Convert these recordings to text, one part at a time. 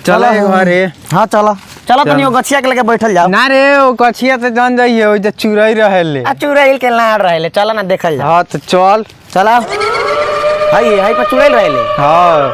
चला घरे। हाँ चला चला तनी गछिया के लेके बैठल जाओ ना रे वो गछिया तो जान जाइए वो चुरई रहले आ चुड़ैल के लाड़ रहले चला ना देखल जाओ। हाँ तो चल चला हाई पर चुड़ैल रहले। हाँ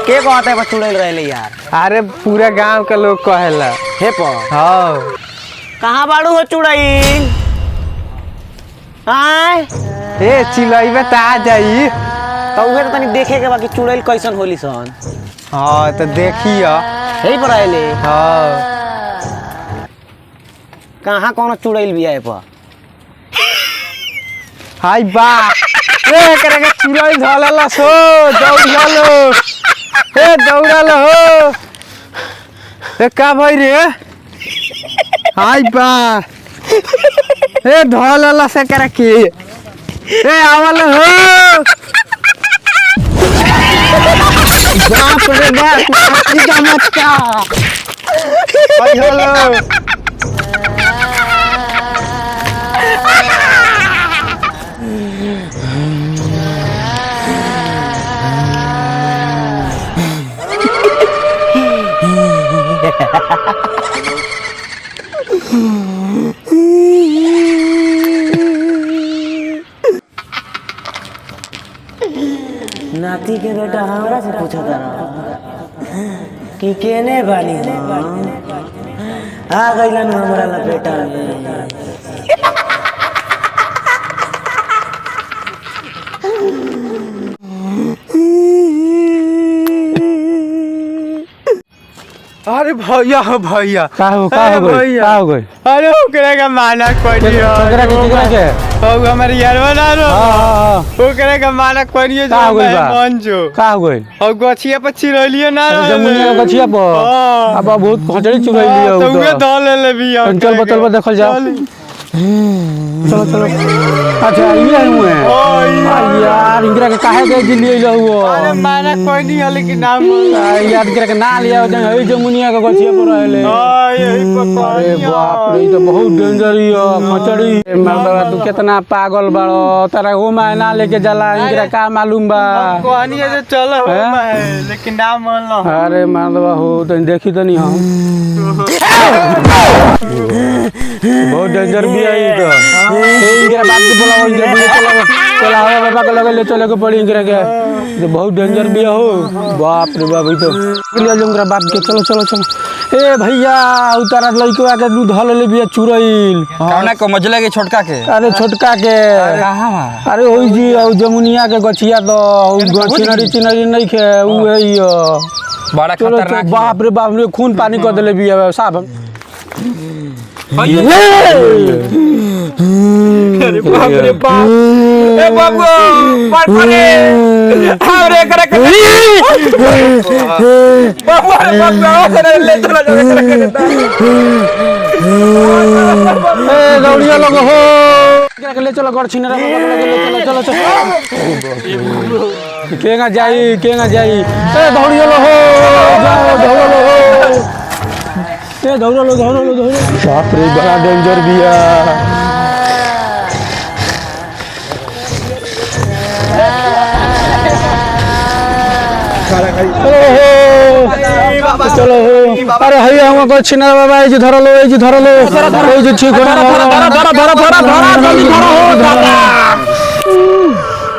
के कहते पर चुड़ैल रहले यार। अरे पूरा गांव के लोग कहेला हे पर हाँ कहाँ बाड़ू हो चुड़ैल आय ए चिलैबे त आ जाई तो उहे तो तनी देखे के बाकी चुड़ैल कैसन होली सन। हाँ तो देखिए यही पर रहले। हाँ कहाँ कौन चुड़ैल भी है पर हाय बा ए करे चिलई धलला सो दौड़लो ए दौड़ल हो ए का भई रे हाय बा ए धलला से करे की ए आवल हो बाप रे बाप का मटका हाय हेलो नाती के बेटा हमरा से पूछा था कि केने बानी आ गइलन हमरा लपेटा में। अरे भैया हो भैया का हो गई अरे ओकरे का माना कोई नहीं हो हमारे यार बना रो ओकरे का माना कोई नहीं है मन जो का हो गई और गछिया पर चिरैलियो ना जमुनिया गछिया पर अब बहुत खचड़ी चुरैली है तो उहे धल ले भी चल बतल देखल जाओ चलो चलो अच्छा ये हुए यार इंदिरा के काहे दे दिलिए लहुओ अरे माना कोई नहीं है लेकिन नाम यार इंदिरा के ना लिया जंग जमुनिया के गछिया पर रहले हां यही पकड़ अरे बाप रे तो बहुत डेंजर है खचड़ी मर्दवा तू कितना पागल बाड़ो तारा हो मायना लेके जाला इंदिरा का मालूम बा कहानी है चलो लेकिन नाम मान लो अरे मर्दवा हो तो देखी तो नहीं हम बहुत डेंजर भी है ये तो इंदिरा बाप के बोला इंदिरा चला हवा बाबा के लगे ले चले के पड़ी इंदिरा के तो बहुत डेंजर भी हो बाप रे बाप तो ले इंदिरा बाप के चलो चलो चलो ए भैया उतारा लइको आके दूध हल ले बिया चुरैल काना को मजले के छोटका के अरे छोटका के अरे ओई जी जमुनिया के गछिया तो चिनरी नहीं खे उ है यो बड़ा खतरनाक बाप रे बाप रे खून पानी कर देले बिया साहब अरे बाप रे बाप ए बाबू पर परे अरे करे बाबू अरे बाबू अरे ले चला जा ए दौड़िया लोग हो ले चलो गड़ छिने ले चलो चलो केगा जाई ए दौड़िया लोग हो जाओ दौड़ो ए दौड़ो बाप रे बड़ा डेंजर बिया चलो अरे हई हम को छिना बाबा ए जी धरलो ए जी ठीक हो धरा जल्दी धरो हो दादा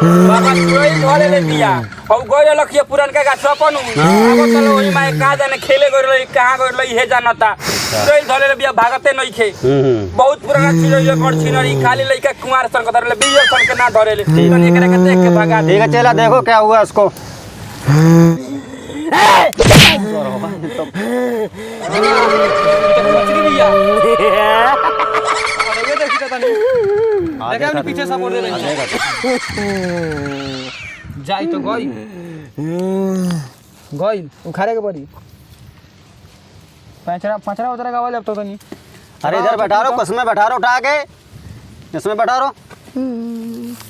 बाबा कोई घरे ले दिया और गोरे लखिया पुरान का सपन अब चलो ओई माय का जाने खेले गोरे लई कहां गोरे लई हे जानता कोई धरे ले बिया भागते नहीं खे बहुत पुराना चिरैया कड़ छिनरी खाली लइका कुमार सन के धरे ले बिया सन के ना धरे ले तन एकरा के देख के भागा ठीक है चला देखो क्या हुआ उसको पीछे सपोर्ट दे रही जाई तो गई उखाड़े के पड़ी पचरा उतरा गावल अब तो नहीं अरे इधर बैठा रहो कसमें बैठा रहो उठा के इसमें बैठा रहो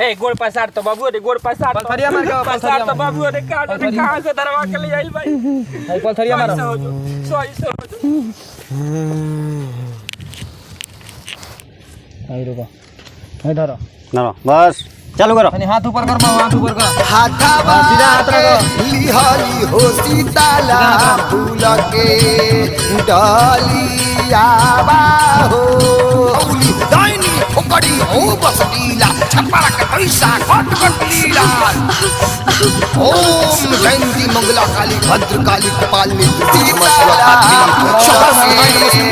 ए गोड़ पसार तो बाबू रे गोड़ पसार पलथरिया मार के पसार तो बाबू रे कहां से दरवा के ले आइल भाई भाई पलथरिया मारो सही आई रुको नहीं धरो बस चालू करो। हाथ ऊपर कर बाबू, हाथ ऊपर कर। हाथावा सीधा हाथ रखो। लिहली हो सीताला फूल के डालिया हो दाइनी ओकड़ी हो बसलीला छपरा के पैसा कट कट लीला ओम जयंती मंगला काली भद्र काली कपालिनी सीताला शहर से नमस्ते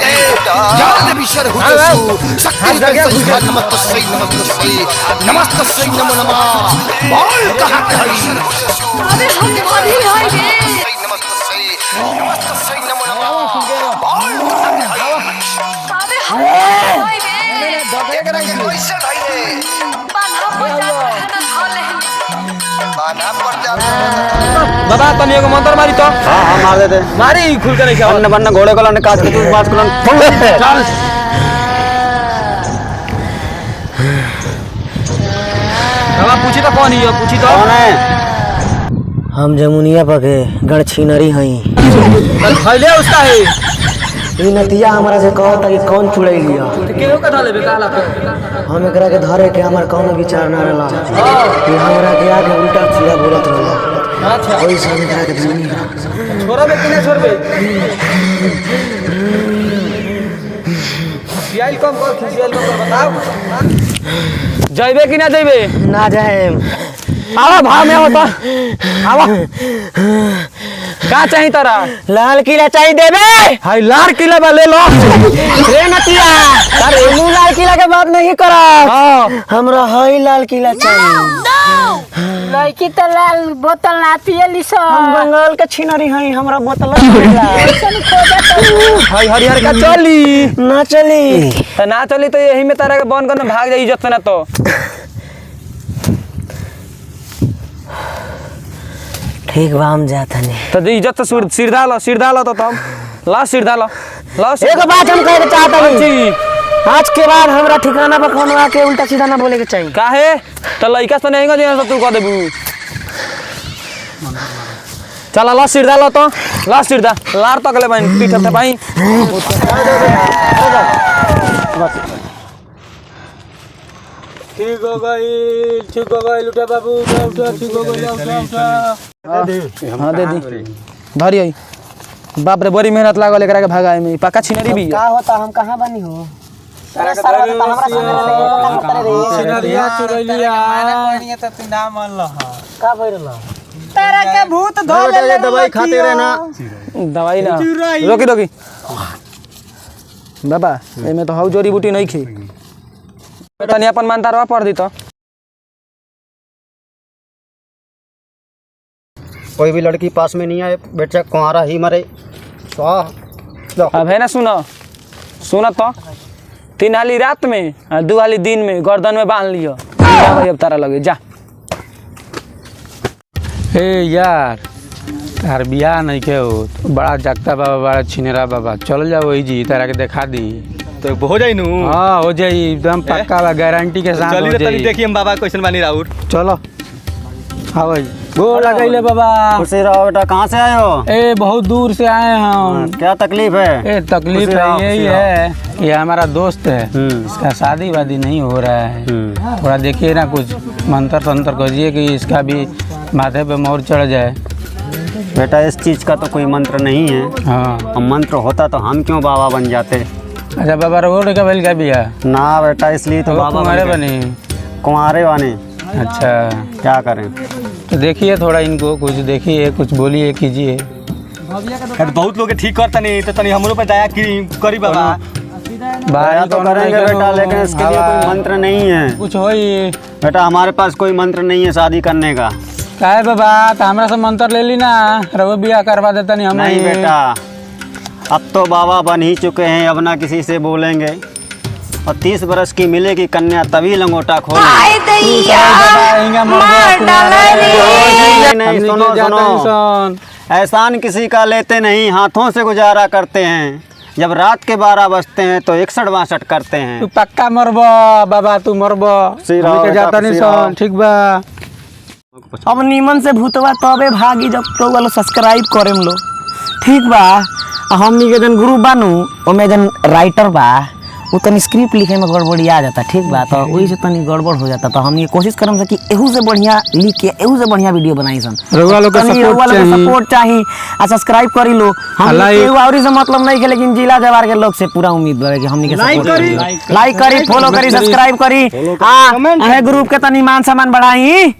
जय विशर हुसु शक्ति के नमस्ते नमस्ते नमो नमः बोल कहां के हई अबे हम अभी होई गे नमस्ते नमो नमः बोल कहां के हई अबे हम होई गे दबे करेंगे कैसे भाई रे बाना पड़ जाता है बाना पड़ जाता बाबा तनी एगो मंत्र मारी तो। हां हां मार देते। मारी खुल के नहीं क्या अन्ना बन्ना घोड़े को लाने काट के तू बात करो। चल बाबा पूछी तो कौन है, पूछी तो कौन है? हम जमुनिया पके गढ़छीनरी हई। खैले उसका है ई नतिया हमरा से कहता कि कौन चुड़ैल लिया। केहू का धले बेकाला पे हम एकरा के धरे के हमर कौनो विचार ना रहला कि हमरा के आगे उल्टा सीधा बोलत रहला। अच्छा ओई सब एकरा के धनी छोरा बे कि नहीं छोड़बे खियाल कम कर, खियाल कम कर, बताओ जाइबे कि ना जाइबे? ना जाए। आवा भाव में होता आवा का चाहिए तारा? लाल किला चाहिए देबे। हाय लाल किला बा ले लो रे नतिया अरे मुंह लाल किला के बात नहीं करा। हां हमरा हई लाल किला चाहिए। लड़की तो लाल बोतल ना पियली सो हम बंगाल के छिनरी हई, हमरा बोतल चाहिए। ऐसन खोजा तो हाय हरिहर का चली ना चली त ना चली तो यही में तारा के बन करना भाग जाई इज्जत से ना तो। ठीक बा हम जाता नहीं। तो इज्जत से सिर डालो तो तब ला सिर डालो ला एक बात हम कहना चाहता हूँ, जी आज के बाद हमरा ठिकाना पर कोनो आके उल्टा सीधा ना बोले के चाहिए। काहे तो लइका से नहीं गो तू कह देबू। चला ला सिर डालो तो ला सिर दा लार तक ले भाई पीठ पे भाई ठीक हो गई लुटा बाबू उठा ठीक हो गई हां दे दी धरी आई बाप रे बड़ी मेहनत लागल एकरा के भागाए में पक्का छिनरी भी का होता हम कहां बनी हो छिनरिया चुरैलिया का भइरला तारा के भूत धो ले दवाई खाते रहना। दवाई ना रोकी बाबा एमे तो हौ जोड़ी बूटी नहीं खी तनी अपन मानतारवा पढ़ दी तो। कोई भी लड़की पास में नहीं आए बेटा कुंवारा ही मरे। अब है ना सुनो तो 3 हाली रात में और 2 हाली दिन में गर्दन में बांध लियो भाई अब तारा लगे जा। ए यार तार बियाह नहीं के हो बड़ा जागता बाबा बड़ा छिनेरा बाबा चल जाओ वही जी तारा के दिखा दी तो हो जाई नु। हाँ हो जाई एकदम पक्का बा गारंटी के साथ चली हो तनी जाई। देखिए हम बाबा क्वेश्चन बानी राउर। चलो हाँ भाई गोर लगैले बाबा। खुशी रहो बेटा। कहाँ से आए हो? ए बहुत दूर से आए हम। क्या तकलीफ है? ए तकलीफ खुशी रहो, है यही खुशी है ये हमारा दोस्त है इसका शादी वादी नहीं हो रहा है। थोड़ा देखिए ना कुछ मंत्र तंत्र करिए कि इसका भी माथे पे मोर चढ़ जाए। बेटा इस चीज़ का तो कोई मंत्र नहीं है। हाँ अब मंत्र होता तो हम क्यों बाबा बन जाते। अच्छा बाबा रोड का बेल का भी है ना बेटा इसलिए तो बाबा तुम्हारे बन गए। बने। कुंवारे बने। अच्छा क्या करें। तो देखिए थोड़ा इनको कुछ देखिए कुछ बोलिए कीजिए। अरे बहुत लोग ठीक करता नहीं तो तनी हमरो पे दया करी बाबा। दया तो करेंगे बेटा लेकिन इसके लिए कोई मंत्र नहीं है। कुछ हो ही बेटा हमारे पास कोई मंत्र नहीं है शादी करने का। क्या है बाबा तो हमारा से मंत्र ले ली ना रवो बिया करवा देता नहीं हमें। नहीं बेटा अब तो बाबा बन ही चुके हैं अब ना किसी से बोलेंगे। और 30 बरस की मिलेगी कन्या तभी लंगोटा खोलेंगे। नहीं सुनो सुनो एहसान किसी का लेते नहीं हाथों से गुजारा करते हैं। जब रात के 12 बजते हैं तो 61-62 करते हैं। तू पक्का मरबो बाबा तू मरबो रहो, जाता नहीं बेटा, सन ठीक बा। अब नीमन से भूतवा तबे भागी जब तो वाला सब्सक्राइब करेम लो ठीक बा। हमनी के जन ग्रुप बानू ओमे जन राइटर बा वो तनी स्क्रिप्ट लिखे में गड़बड़ी आ जाता, ठीक बा, तो वही से तनी गड़बड़ हो जाता। तो हम ये कोशिश करम से कि एहू से बढ़िया लिख के एहू से बढ़िया वीडियो बनाई सन। रउआ लोग के सपोर्ट चाहिए आ सब्सक्राइब करी लो। हम एहू औरी से मतलब नहीं के, लेकिन जिला जवार के लोग से पूरा उम्मीद बा कि हमनी के लाइक करी, फॉलो करी, सब्सक्राइब करी, हां ग्रुप के तनी मान सम्मान बढ़ाई।